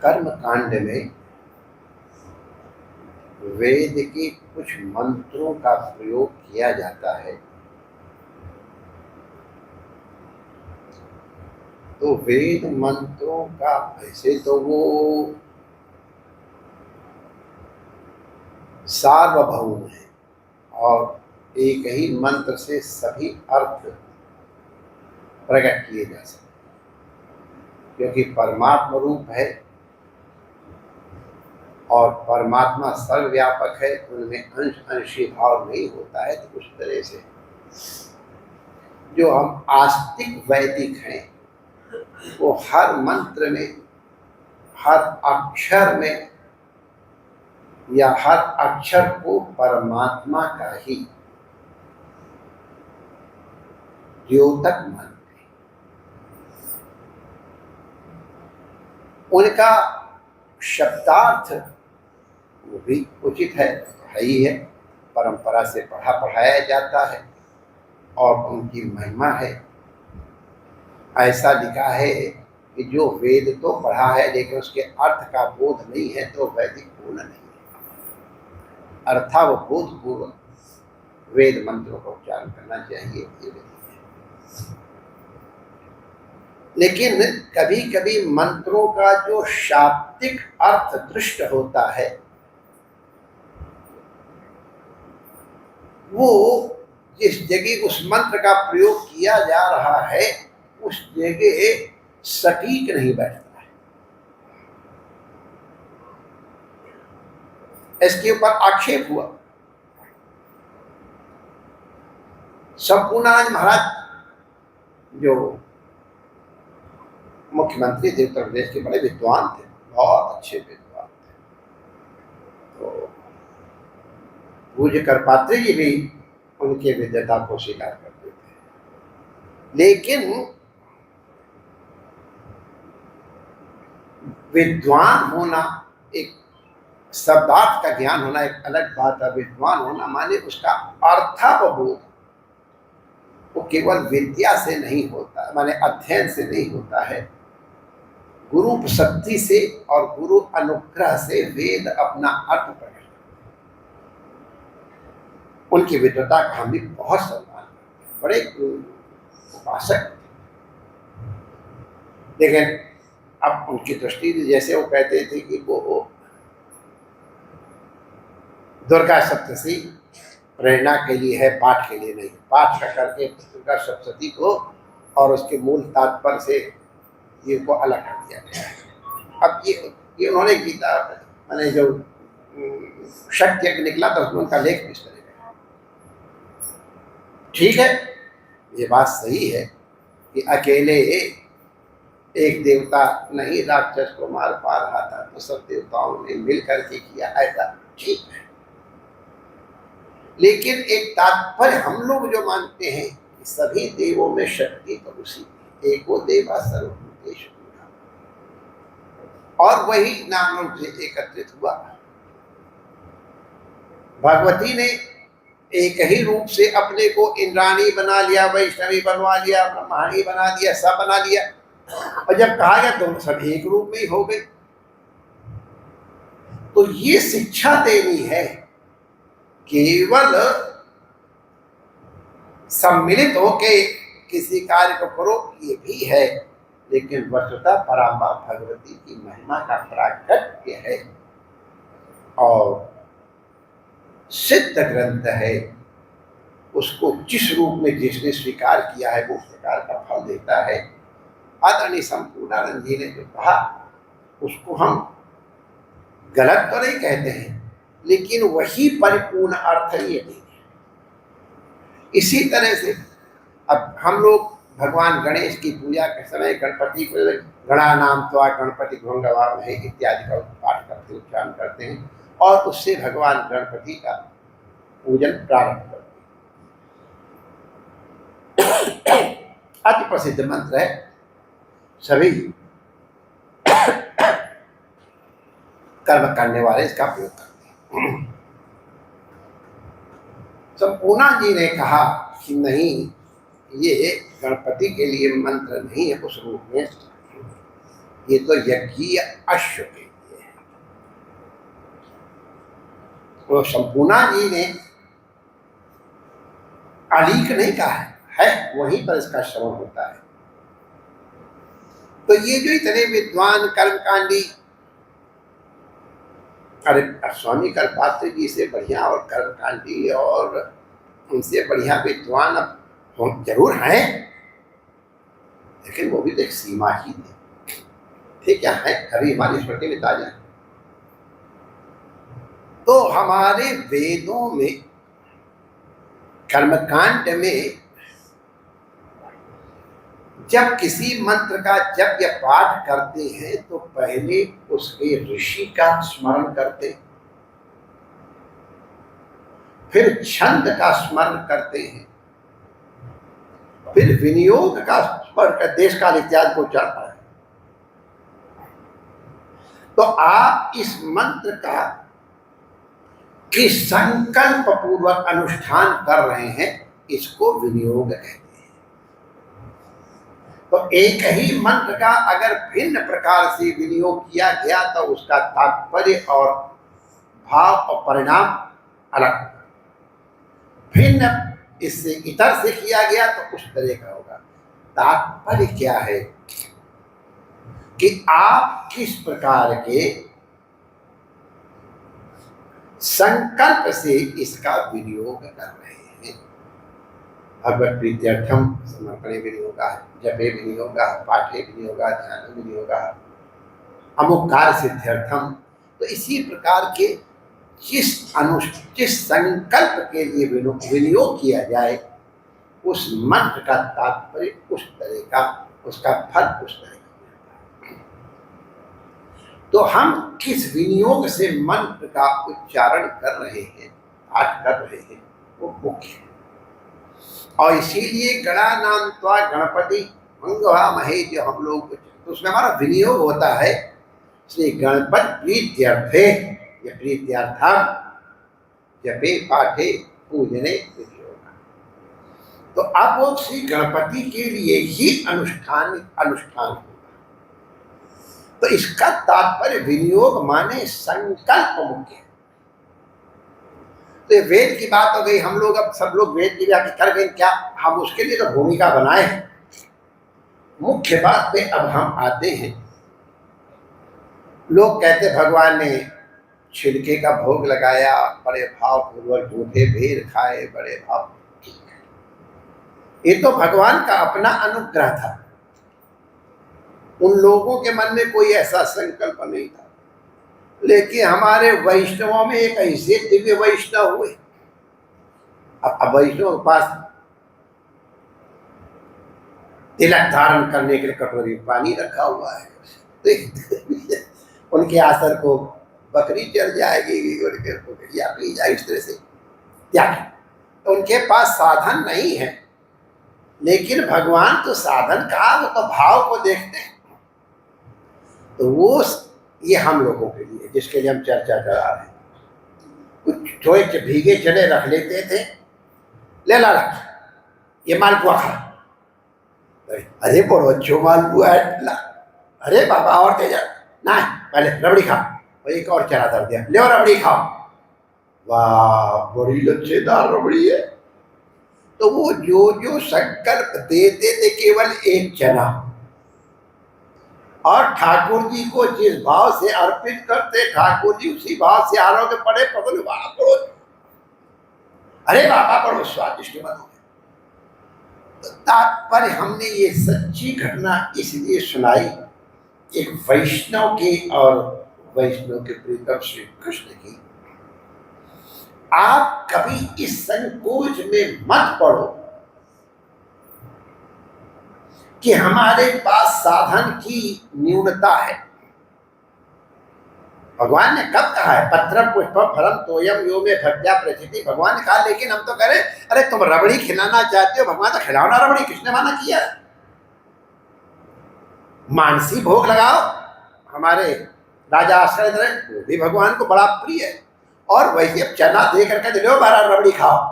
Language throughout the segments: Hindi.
कर्म कांड में वेद के कुछ मंत्रों का प्रयोग किया जाता है। तो वेद मंत्रों का ऐसे तो वो सार्वभौम है और एक ही मंत्र से सभी अर्थ प्रकट किए जा सकते हैं, क्योंकि परमात्मा रूप है और परमात्मा सर्वव्यापक है, उनमें अंश अंशी भाव नहीं होता है। तो उस तरह से जो हम आस्तिक वैदिक हैं वो हर मंत्र में, हर अक्षर में या हर अक्षर को परमात्मा का ही द्योतक मानते हैं। उनका शब्दार्थ वो भी उचित है ही है, परंपरा से पढ़ाया जाता है और उनकी महिमा है। ऐसा लिखा है कि जो वेद तो पढ़ा है लेकिन उसके अर्थ का बोध नहीं है तो वैदिक पूर्ण नहीं है। अर्थावबोध पूर्वक वेद मंत्रों का उच्चारण करना चाहिए, ये है। लेकिन कभी कभी मंत्रों का जो शाब्दिक अर्थ दृष्ट होता है वो जिस जगह उस मंत्र का प्रयोग किया जा रहा है उस जगह सटीक नहीं बैठता है। इसके ऊपर आक्षेप हुआ। संपूर्णानंद महाराज जो मुख्यमंत्री थे उत्तर प्रदेश के, बड़े विद्वान थे, बहुत अच्छे विद्वान थे। तो पूज्य करपात्री जी भी उनके विद्वता को स्वीकार करते थे। लेकिन विद्वान होना, एक शब्दार्थ का ज्ञान होना एक अलग बात है। विद्वान होना माने उसका अर्थावबोध वो केवल विद्या से नहीं होता, माने अध्ययन से नहीं होता है। गुरु शक्ति से और गुरु अनुग्रह से वेद अपना अर्थ प्रकट करते। उनकी विद्वता का हम भी बहुत सम्मान करते हैं, बड़े उपासक। लेकिन अब उनकी दृष्टि जैसे वो कहते थे कि वो दुर्गा सप्तशती प्रेरणा के लिए है, पाठ के लिए नहीं। पाठ का करके दुर्गा सप्तशती को और उसके मूल तात्पर्य से ये को अलग कर दिया गया है। अब ये उन्होंने गीता मैंने जो शक्ति यज्ञ निकला तो उसमें उनका लेख इस तरह का। ठीक है, ये बात सही है कि अकेले एक देवता नहीं राक्षस को मार पा रहा था, तो सब देवताओं ने मिल करके किया, ऐसा ठीक है। लेकिन एक तात्पर्य हम लोग जो मानते हैं कि सभी देवों में शक्ति तो उसी एको देवा सर्वभूतेषु, और वही नाम रूप से एकत्रित हुआ। भगवती ने एक ही रूप से अपने को इंद्राणी बना लिया, वैष्णवी बनवा लिया, ब्रह्माणी बना दिया, सब बना लिया, और जब कहा गया तो सब एक रूप में ही हो गए। तो ये शिक्षा देनी है, केवल सम्मिलित होके किसी कार्य को करो ये भी है, लेकिन वस्तुतः पराम्बा भगवती की महिमा का प्राकट्य है और सिद्ध ग्रंथ है। उसको जिस रूप में जिसने स्वीकार किया है वो प्रकार का फल देता है। आदरणीय संपूर्णानंद जी ने जो कहा उसको हम गलत तो नहीं कहते हैं, लेकिन वही परिपूर्ण अर्थ ये नहीं है। इसी तरह से अब हम लोग भगवान गणेश की पूजा के समय गणपति को गणा नाम त्वा गणपति भंगवामहे इत्यादि का पाठ करते, उच्चारण करते हैं और उससे भगवान गणपति का पूजन प्रारंभ करते हैं। अति प्रसिद्ध मंत्र है, सभी कर्म करने वाले इसका प्रयोग करते हैं। संपूर्णा जी ने कहा कि नहीं, ये गणपति के लिए मंत्र नहीं है उस रूप में। ये तो यज्ञीय अश्व के लिए है। तो संपूर्णा जी ने अलीक नहीं कहा है, वहीं पर इसका श्रवण होता है। तो ये जो इतने विद्वान कर्मकांडी, अरे स्वामी कर्पात्री जी से बढ़िया और कर्मकांडी और उनसे बढ़िया विद्वान अब जरूर हैं, लेकिन वो भी तो एक सीमा ही थी। ठीक क्या है, अभी हमारी स्मृति में ताजा है। तो हमारे वेदों में कर्मकांड में जब किसी मंत्र का जप या पाठ करते हैं तो पहले उसके ऋषि का स्मरण करते, फिर छंद का स्मरण करते हैं, फिर विनियोग का स्मरण कर देश काल इत्यादि को चढ़ता है। तो आप इस मंत्र का कि संकल्प पूर्वक अनुष्ठान कर रहे हैं, इसको विनियोग कहते हैं। तो एक ही मंत्र का अगर भिन्न प्रकार से विनियोग किया गया तो उसका तात्पर्य और भाव और परिणाम अलग, भिन्न इससे इतर से किया गया तो उस तरह का होगा। तात्पर्य क्या है कि आप किस प्रकार के संकल्प से इसका विनियोग कर रहे हैं। भगवत प्रीत्यर्थम समर्पणे विनियोगा, जपे विनियोगा, पाठे विनियोगा, ध्यान विनियोगा, अमुक कार्य सिद्ध्यर्थम। तो इसी प्रकार के जिस संकल्प के लिए विनियोग किया जाए उस मंत्र का तात्पर्य उस तरह का, उसका फल उस तरह का। तो हम किस विनियोग से मंत्र का उच्चारण कर रहे हैं, पाठ कर रहे हैं, वो मुख्य है। और इसीलिए गणानां त्वा गणपति मंगवा महे, जो हम लोग तो उसमें हमारा विनियोग होता है श्री गणपति प्रीत्यर्थे या प्रीत्यार्थम जपे पाठे पूजने विनियोग। तो अब वो श्री गणपति के लिए ही अनुष्ठान होगा। तो इसका तात्पर्य विनियोग माने संकल्प मुख्य है। तो वेद की बात हो गई, हम लोग अब सब लोग वेद की व्याख्या कर गए, क्या हम उसके लिए तो भूमिका बनाए हैं। मुख्य बात पे अब हम आते हैं। लोग कहते भगवान ने छिलके का भोग लगाया, बड़े भाव पूर्वक झूठे भेद खाए, बड़े भाव। ये तो भगवान का अपना अनुग्रह था, उन लोगों के मन में कोई ऐसा संकल्प नहीं था। लेकिन हमारे वैष्णवों में एक ऐसे दिव्य वैष्णव हुए। अब वैष्णव के पास तिलक धारण करने के लिए कटोरी पानी रखा हुआ है, उनके आसर को बकरी चढ़ जाएगी, या पी जाए, इस तरह से क्या। तो उनके पास साधन नहीं है, लेकिन भगवान तो साधन का, वो तो भाव को देखते हैं। तो वो ये हम लोगों के लिए, जिसके लिए हम चर्चा करा रहे हैं, कुछ थोड़े भीगे चने रख लेते थे, ले ला रख, ये मालपुआ खा। अरे बड़ो अच्छो मालपुआ है, ला। अरे बाबा और तेजा ना, पहले रबड़ी खा, और एक और चना धर दिया, ले और रबड़ी खाओ। वाह, बड़ी लच्छेदार रबड़ी है। तो वो जो संकल्प देते थे केवल एक चना, और ठाकुर जी को जिस भाव से अर्पित करते, ठाकुर जी उसी भाव से आरोग्य पड़े पकड़, बड़ो, अरे बाबा बड़ो स्वादिष्ट बनो। तो तात्पर्य हमने ये सच्ची घटना इसलिए सुनाई, एक वैष्णव की और वैष्णव के प्रीतम श्री कृष्ण की। आप कभी इस संकोच में मत पड़ो कि हमारे पास साधन की न्यूनता है। भगवान ने कब कहा है, पत्र पुष्प फलम तोयम यो में भक्त्या प्रचिति। भगवान ने कहा, लेकिन हम तो करें, अरे तुम रबड़ी खिलाना चाहते हो, भगवान तो खिलाओना रबड़ी, किसने माना किया। मानसी भोग लगाओ, हमारे राजा आश्रय रहे, वो भी भगवान को बड़ा प्रिय है। और वैसे अब चना दे करके दिलो, 12 रबड़ी खाओ।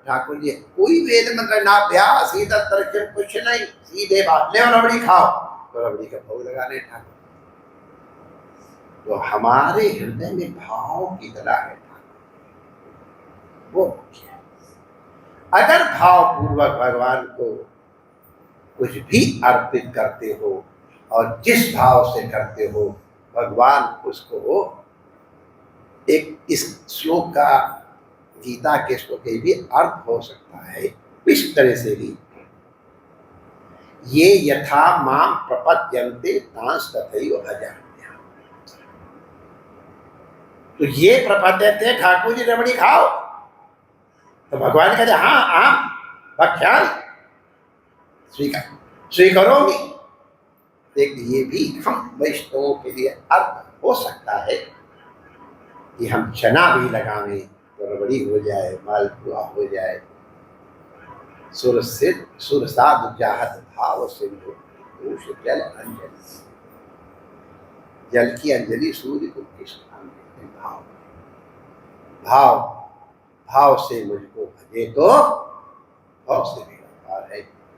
ठाकुर जी कोई वेद मंत्र ना अभ्यास, सीधा तर्क कुछ नहीं, सीधे बात, ले रबड़ी खाओ। तो रबड़ी का भोग लगाने ठाकुर। तो हमारे हृदय में भाव कितना है ठाकुर, वो मुख्य है। अगर भाव पूर्वक भगवान को कुछ भी अर्पित करते हो और जिस भाव से करते हो, भगवान उसको एक इस श्लोक का, गीता के श्लोक के भी अर्थ हो सकता है इस तरह से भी, ये यथा माम प्रपद्यन्ते तांस तथैव भजाम्यहम्। तो ये प्रपद्यते ठाकुर जी रबड़ी खाओ, तो भगवान कहते हाँ आम भक्ष्यामि, स्वीकरोमि। लेकिन ये भी हम वैष्णवों के लिए अर्थ हो सकता है कि हम चना भी लगावें तो रबड़ी हो जाए, मालपुआ हो जाए। सुरसाद जाहत भाव सिंधु जल अंजलि, जल की अंजलि सूर्य को किस भाव, भाव भाव से मुझको भजे तो भाव से